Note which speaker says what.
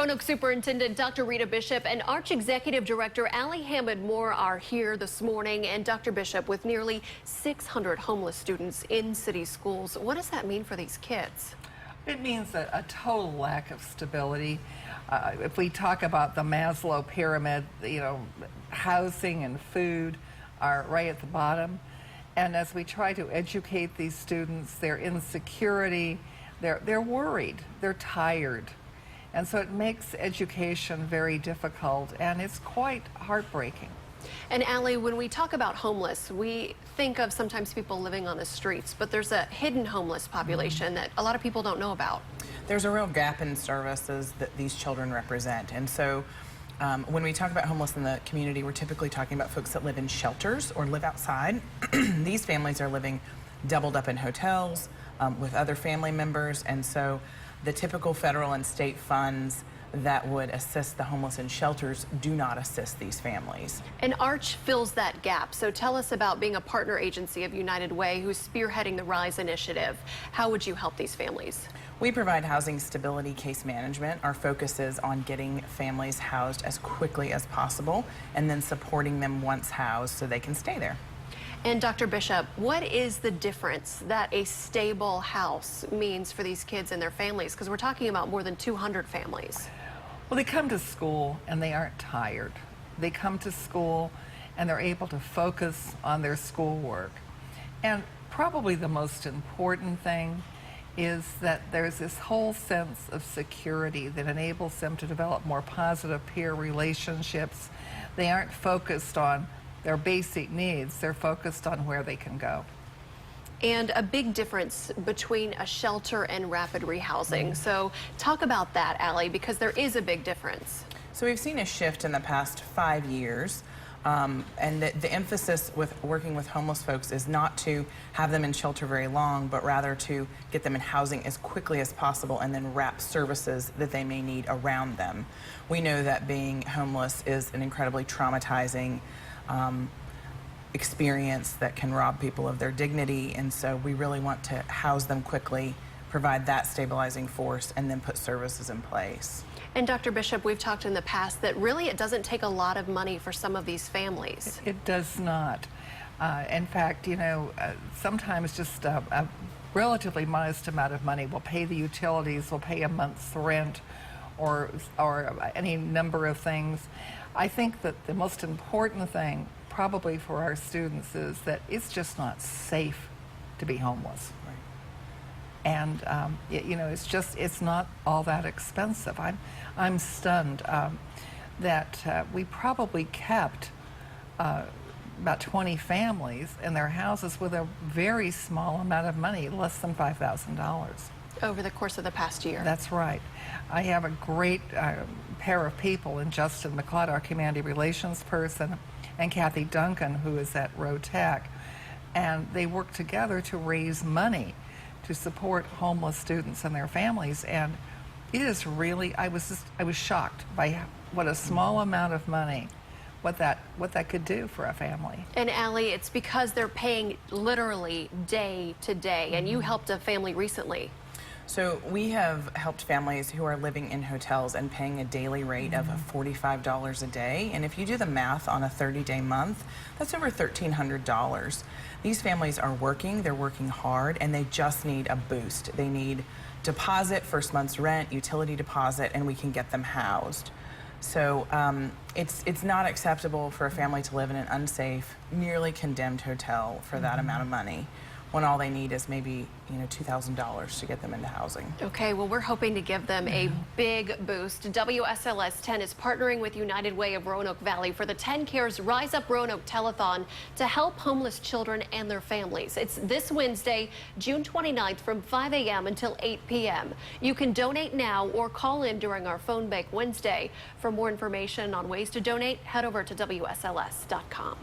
Speaker 1: Roanoke Superintendent Dr. Rita Bishop and Arch Executive Director Allie Hammond Moore are here this morning. And Dr. Bishop, with nearly 600 homeless students in city schools, what does that mean for these kids?
Speaker 2: It means a total lack of stability. If we talk about the Maslow pyramid, housing and food are right at the bottom. And as we try to educate these students, their insecurity, they're worried, they're tired. And so it makes education very difficult, and it's quite heartbreaking.
Speaker 1: And Allie, when we talk about homeless, we think of sometimes people living on the streets, but there's a hidden homeless population that a lot of people don't know about.
Speaker 3: There's a real gap in services that these children represent. And so when we talk about homeless in the community, we're typically talking about folks that live in shelters or live outside. These families are living doubled up in hotels with other family members, and so the typical federal and state funds that would assist the homeless in shelters do not assist these families.
Speaker 1: And Arch fills that gap. So tell us about being a partner agency of United Way, who's spearheading the RYSE initiative. How would you help these families?
Speaker 3: We provide housing stability case management. Our focus is on getting families housed as quickly as possible and then supporting them once housed so they can stay there.
Speaker 1: And Dr. Bishop, what is the difference that a stable house means for these kids and their families? Because we're talking about more than 200 families.
Speaker 2: Well, they come to school and they aren't tired. They come to school and they're able to focus on their schoolwork. And probably the most important thing is that there's this whole sense of security that enables them to develop more positive peer relationships. They aren't focused on their basic needs, they're focused on where they can go.
Speaker 1: And a big difference between a shelter and rapid rehousing. So talk about that, Allie, because there is a big difference.
Speaker 3: So we've seen a shift in the past 5 years. And the emphasis with working with homeless folks is not to have them in shelter very long, but rather to get them in housing as quickly as possible and then wrap services that they may need around them. We know that being homeless is an incredibly traumatizing experience that can rob people of their dignity, and so we really want to house them quickly, provide that stabilizing force, and then put services in place.
Speaker 1: And Dr. Bishop, we've talked in the past that really it doesn't take a lot of money for some of these families.
Speaker 2: It does not. In fact, sometimes just a relatively modest amount of money will pay the utilities, will pay a month's rent, or any number of things. I think that the most important thing probably for our students is that it's just not safe to be homeless. And it's not all that expensive. I'm stunned that we probably kept about 20 families in their houses with a very small amount of money, less than $5,000.
Speaker 1: Over the course of the past year.
Speaker 2: That's right. I have a great pair of people in Justin McLeod, our community relations person, and Kathy Duncan, who is at Rotec, and they work together to raise money to support homeless students and their families. And it is really, I was shocked by what a small amount of money, what that could do for a family.
Speaker 1: And Allie, it's because they're paying literally day to day, and you helped a family recently.
Speaker 3: So we have helped families who are living in hotels and paying a daily rate of $45 a day. And if you do the math on a 30-day month, that's over $1,300. These families are working, they're working hard, and they just need a boost. They need deposit, first month's rent, utility deposit, and we can get them housed. So it's not acceptable for a family to live in an unsafe, nearly condemned hotel for that amount of money, when all they need is maybe $2,000 to get them into housing.
Speaker 1: Okay, well, we're hoping to give them a big boost. WSLS 10 is partnering with United Way of Roanoke Valley for the 10 Cares Rise Up Roanoke Telethon to help homeless children and their families. It's this Wednesday, June 29th from 5 a.m. until 8 p.m. You can donate now or call in during our phone bank Wednesday. For more information on ways to donate, head over to WSLS.com.